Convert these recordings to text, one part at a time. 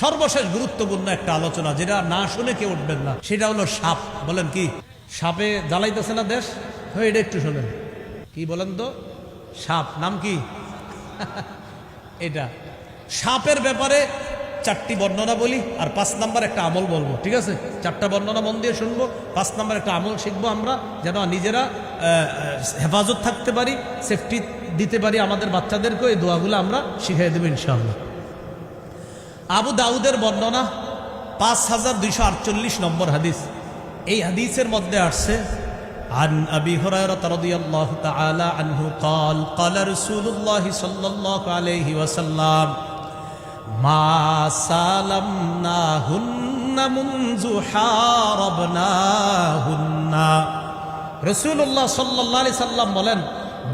সর্বশেষ গুরুত্বপূর্ণ একটা আলোচনা, যেটা না শুনে কেউ উঠবেন না, সেটা হলো সাপ। বলেন কি সাপে জ্বালাইতেছে না দেশ? হ্যাঁ, এটা একটু শোনেন। কি বলেন তো? সাপ নাম কি? এটা সাপের ব্যাপারে 4টি বর্ণনা বলি, আর 5 নাম্বার একটা আমল বলবো। ঠিক আছে, 4টা বর্ণনা মন দিয়ে শুনবো, 5 নাম্বার একটা আমল শিখবো আমরা, যেন নিজেরা হেফাজত থাকতে পারি, সেফটি দিতে পারি আমাদের বাচ্চাদেরকেও। এই দোয়াগুলো আমরা শিখিয়ে দেবো ইনশাআল্লাহ। আবু দাউদের বর্ণনা 5248 নম্বর হাদিস। এই হাদিসের মধ্যে আসছে عن أبي هريرة رضي الله تعالى عنه قال قال رسول الله صلى الله عليه وسلم ما سالمناهن منذ حاربناهن। রাসূলুল্লাহ সাল্লাল্লাহু আলাইহি সাল্লাম বলেন,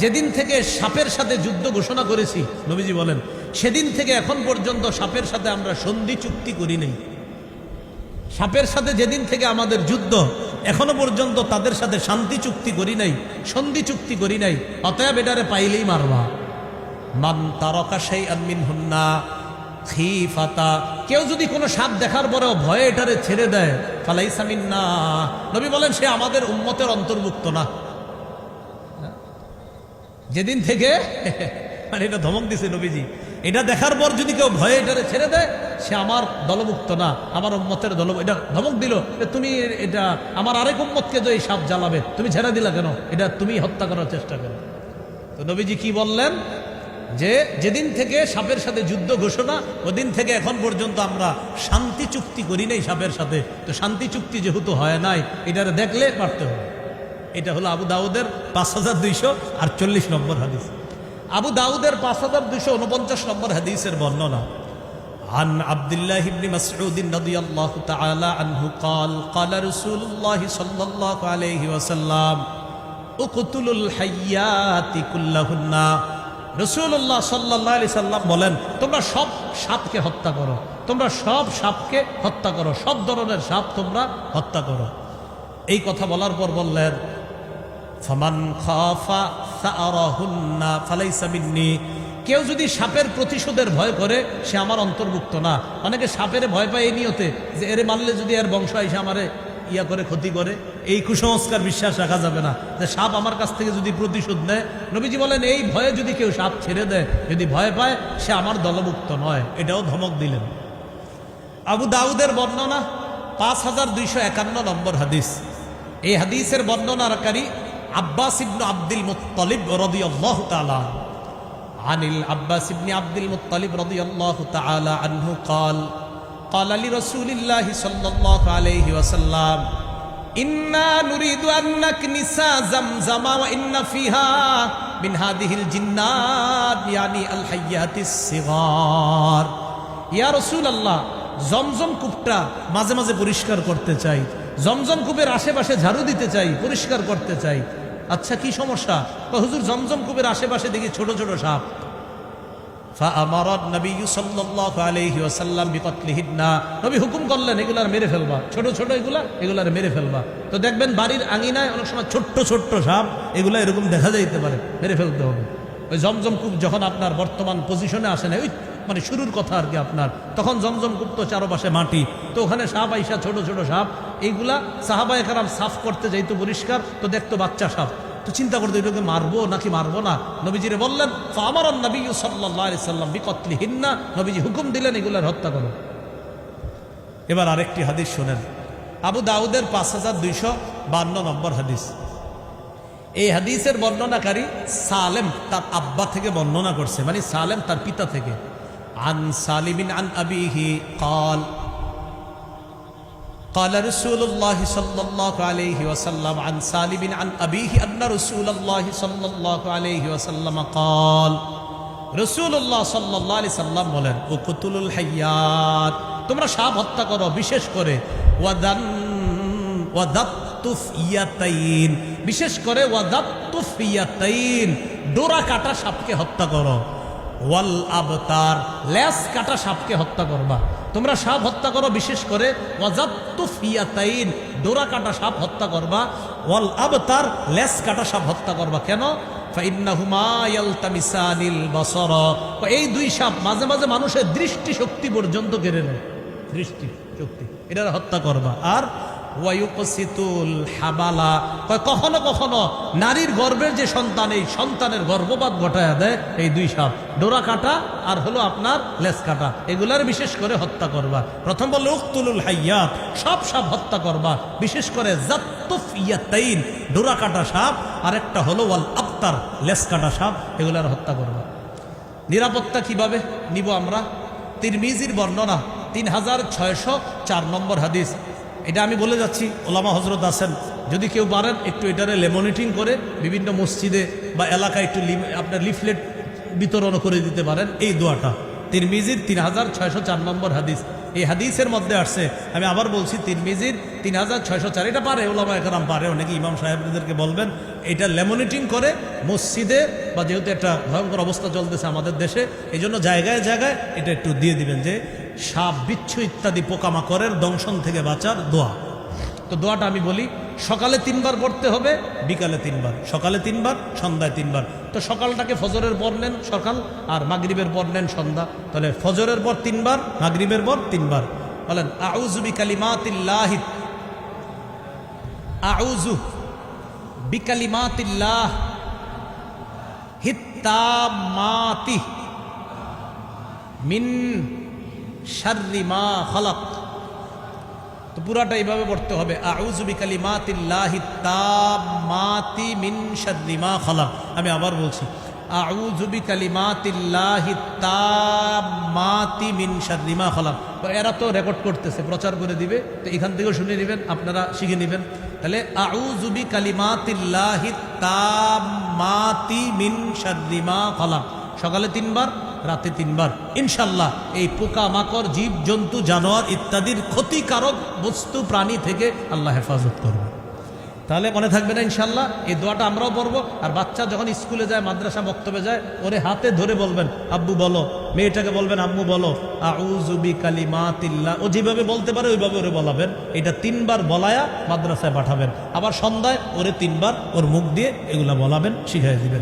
যেদিন থেকে সাপের সাথে যুদ্ধ ঘোষণা করেছি, নবীজি বলেন, সেদিন থেকে এখন পর্যন্ত সাপের সাথে আমরা সন্ধি চুক্তি করি নাই। সাপের সাথে যেদিন থেকে আমাদের যুদ্ধ, এখনো পর্যন্ত তাদের সাথে শান্তি চুক্তি করি নাই, সন্ধি চুক্তি করি নাই। অতএব এটারে পাইলেই মারবা। মান তারাকা শাইআন মিনহুন্না খিফাতা, কেউ যদি কোনো সাপ দেখার পরেও ভয়ে এটারে ছেড়ে দেয়, ফালাইসা মিন্না, নবী বলেন সে আমাদের উম্মতের অন্তর্ভুক্ত না। যেদিন থেকে, মানে এটা ধমক দিছে নবীজি, এটা দেখার পর যদি কেউ ভয়ে এটারে ছেড়ে দেয়, সে আমার দলভুক্ত না, আমার উম্মতের দল। এটা ধমক দিল, তুমি এটা আমার আরেক উম্মতকে যে এই সাপ জ্বালাবে, তুমি ছেড়ে দিলা কেন? এটা তুমি হত্যা করার চেষ্টা করো। তো নবীজি কি বললেন? যে যেদিন থেকে সাপের সাথে যুদ্ধ ঘোষণা, ওদিন থেকে এখন পর্যন্ত আমরা শান্তি চুক্তি করি নাই সাপের সাথে। তো শান্তি চুক্তি যেহেতু হয় নাই, এটারে দেখলে পারতে হবে। এটা হলো আবু দাউদের 5248 নম্বর হাদিস। আবু দাউদের 5249 নম্বর হাদিসের বর্ণনা। عن عبد الله بن مسعود رضي الله تعالى عنه قال قال رسول الله صلى الله عليه وسلم اقتلوا الحيات كلهن। রাসূলুল্লাহ সাল্লাল্লাহু আলাইহি সাল্লাম বলেন, তোমরা সব সাপকে হত্যা করো, তোমরা সব সাপকে হত্যা করো, সব ধরনের সাপ তোমরা হত্যা করো। এই কথা বলার পর বললেন, ফামান খাফা সাআরাহুন্না ফালাইসা মিন্নি, কেউ যদি সাপের প্রতিশোধের ভয় করে, সে আমার অন্তর্ভুক্ত না। অনেকে সাপের ভয় পায় এই নিয়তে যে এরে মারলে যদি এর বংশ এসে আমারে ইয়া করে ক্ষতি করে। এই কুসংস্কার বিশ্বাস রাখা যাবে না, যে সাপ আমার কাছ থেকে যদি প্রতিশোধ নেয়। নবীজি বলেন, এই ভয়ে যদি কেউ সাপ ছেড়ে দেয়, যদি ভয় পায়, সে আমার দলভুক্ত নয়। এটাও ধমক দিলেন। আবু দাউদের বর্ণনা 5251 নম্বর হাদিস। এই হাদিসের বর্ণনাকারী আব্বাস ইবনে আব্দুল মুত্তালিব রাদিয়াল্লাহু তাআলা। আনিল আব্বাস ইবনে আব্দুল মুত্তালিব রাদিয়াল্লাহু তাআলা আনহু قال قال لرسول الله صلى الله عليه وسلم إنا نريد أن نكنس زمزم وإن فيها من هذه الجنات يعني الحيات الصغار। ইয়া রাসূলুল্লাহ, জমজম কূপটা মাঝে মাঝে পরিষ্কার করতে চাই, জমজম কূপের আশেপাশে ঝাড়ু দিতে চাই, পরিষ্কার করতে চাই। আচ্ছা, কি সমস্যা? হুজুর, জমজম কূপের আশেপাশে দেখি ছোট ছোট সাপ। ফাআমারা নবী সাল্লাল্লাহু আলাইহি ওয়াসাল্লাম বিকতলিহিন্না, নবী হুকুম করলেন এগুলার মেরে ফেলবা, ছোট ছোট এগুলার মেরে ফেলবা। তো দেখবেন বাড়ির আঙিনায় অনেক সময় ছোট্ট ছোট্ট সাপ, এগুলা এরকম দেখা যাইতে পারে, মেরে ফেলতে হবে। ওই জমজম কূপ যখন আপনার বর্তমান পজিশনে আসে না, ওই মানে শুরুর কথা আর কি আপনার, তখন জমজম কূপ তো চারপাশে মাটি, তো ওখানে সাপ আইসা, ছোট ছোট সাপ, এইগুলা সাহাবায়ে কেরাম সাফ করতে যাইতো পরিষ্কার, তো দেখতো বাচ্চা সাপ, তো চিন্তা করতো এটাকে মারবো নাকি মারবো না। নবীজিরে বললেন, ফাআমারান নবী সাল্লাল্লাহু আলাইহি সাল্লাম বিকতলিহিন্না, নবীজি হুকুম দিলেন এগুলার হত্যা করো। এবার আরেকটি হাদিস শোনেন, আবু দাউদের 5252 নম্বর হাদিস। এই হাদিসের বর্ণনাকারী সালেম তার আব্বা থেকে বর্ণনা করছে, মানে সালেম তার পিতা থেকে। عن سالم عن أبيه قال قال رسول الله صلى الله عليه وسلم عن سالم عن أبيه أن رسول الله صلى الله عليه وسلم قال رسول الله صلى الله عليه وسلم বলেন, উকতুলুল হাইয়াত, তোমরা সাপ হত্যা করো, বিশেষ করে ওয়াদাতুফিয়াতাইন, বিশেষ করে ওয়াদাতুফিয়াতাইন, ডোরা কাটা সাপকে হত্যা করো। ওয়াল আবতার, লেস কাটা সাপকে হত্যা করবা। তোমরা সাপ হত্যা করো, বিশেষ করে ওয়াজাতুফিয়াতাইন, ডোরা কাটা সাপ হত্যা করবা। ওয়াল আবতার, লেস কাটা সাপ হত্যা করবা। কেন? ফাইন্নাহুমা ইয়ালতামিসানিল বাসারা, এই দুই সাপ মাঝে মাঝে মানুষের দৃষ্টি শক্তি পর্যন্ত কেড়ে নেয়, দৃষ্টি শক্তি, এটার হত্যা করবা। আর ওয়ায়ুকসিতুল হাবালা, কখনো কখনো নারীর গর্ভের যে সন্তান, এই সন্তানের গর্ভপাত ঘটায় দেয় এই দুই সাপ, ডোরা কাটা আর হলো আপনার লেজ কাটা, এগুলার বিশেষ করে হত্যা করবা। প্রথম বললো উকতুলুল হাইয়াত, সব সাপ হত্যা করবা, বিশেষ করে জাত্তুফিয়াতাইন, ডোরা কাটা সাপ, আর একটা হলো ওয়াল আবতার, লেজ কাটা সাপ, এগুলার হত্যা করবা। নিরাপত্তা কিভাবে নিব আমরা? তিরমিজির বর্ণনা 3604 নম্বর হাদিস। এটা আমি বলে যাচ্ছি, ওলামা হজরত আছেন, যদি কেউ পারেন একটু এটারে লেমনিটিং করে বিভিন্ন মসজিদে বা এলাকায় একটু আপনার লিফলেট বিতরণ করে দিতে পারেন। এই দোয়াটা তিরমিজির 3604 নম্বর হাদিস। এই হাদিসের মধ্যে আসছে, আমি আবার বলছি, তিরমিজির 3604, এটা পারে ওলামা একরাম পারে, অনেকে ইমাম সাহেবদেরকে বলবেন এটা লেমনিটিং করে মসজিদে, বা যেহেতু একটা ভয়ঙ্কর অবস্থা চলতেছে আমাদের দেশে, এই জন্য জায়গায় জায়গায় এটা একটু দিয়ে দিবেন, যে সাপ বিচ্ছু ইত্যাদি পোকামাকড়ের দংশন থেকে বাঁচার দোয়া। তো দোয়াটা আমি বলি, সকালে 3 বার পড়তে হবে, বিকালে 3 বার, সকালে 3 বার, সন্ধ্যায় 3 বার। তো সকালটাকে ফজরের পর নেন সকাল, আর মাগরিবের পর নেন সন্ধ্যা, তাহলে ফজরের পর 3 বার, মাগরিবের পর 3 বার। বলেন আউযু বিকালিমাতিল্লাহি, আউযু বিকালিমাতিল্লাহ হিত্তামাতি মিন শাররি মা খালাক। তো পুরাটা এইভাবে পড়তে হবে, আউযু বিকালিমাতিল্লাহি তাম্মাতি মিন শাররি মা খালাক। আমি আবার বলছি, আউযু বিকালিমাতিল্লাহি তাম্মাতি মিন শাররি মা খালাক। এরা তো রেকর্ড করতেছে, প্রচার করে দিবে, তো এখান থেকেও শুনে নেবেন, আপনারা শিখে নেবেন। তাহলে আউযু বিকালিমাতিল্লাহি তাম্মাতি মিন শাররি মা খালাক, সকালে 3 বার, রাতে 3 বার। ইনশাল্লাহ এই পোকা মাকড়, জীব জন্তু, জানোয়ার ইত্যাদির ক্ষতিকারক বস্তু প্রাণী থেকে আল্লাহ হেফাজত করবে। তাহলে মনে থাকবে না ইনশাল্লাহ, এই দোয়াটা আমরাও পড়বো। আর বাচ্চা যখন স্কুলে যায়, মাদ্রাসা বক্তব্যে যায়, ওরে হাতে ধরে বলবেন আব্বু বলো, মেয়েটাকে বলবেন আম্মু বলো আউযু বিকালিমাতিল্লাহ, ও যেভাবে বলতে পারে ওইভাবে ওরে বলাবেন। এটা 3 বার বলায়া মাদ্রাসায় পাঠাবেন, আবার সন্ধ্যায় ওরে 3 বার ওর মুখ দিয়ে এগুলা বলাবেন, শিখাই দিবেন।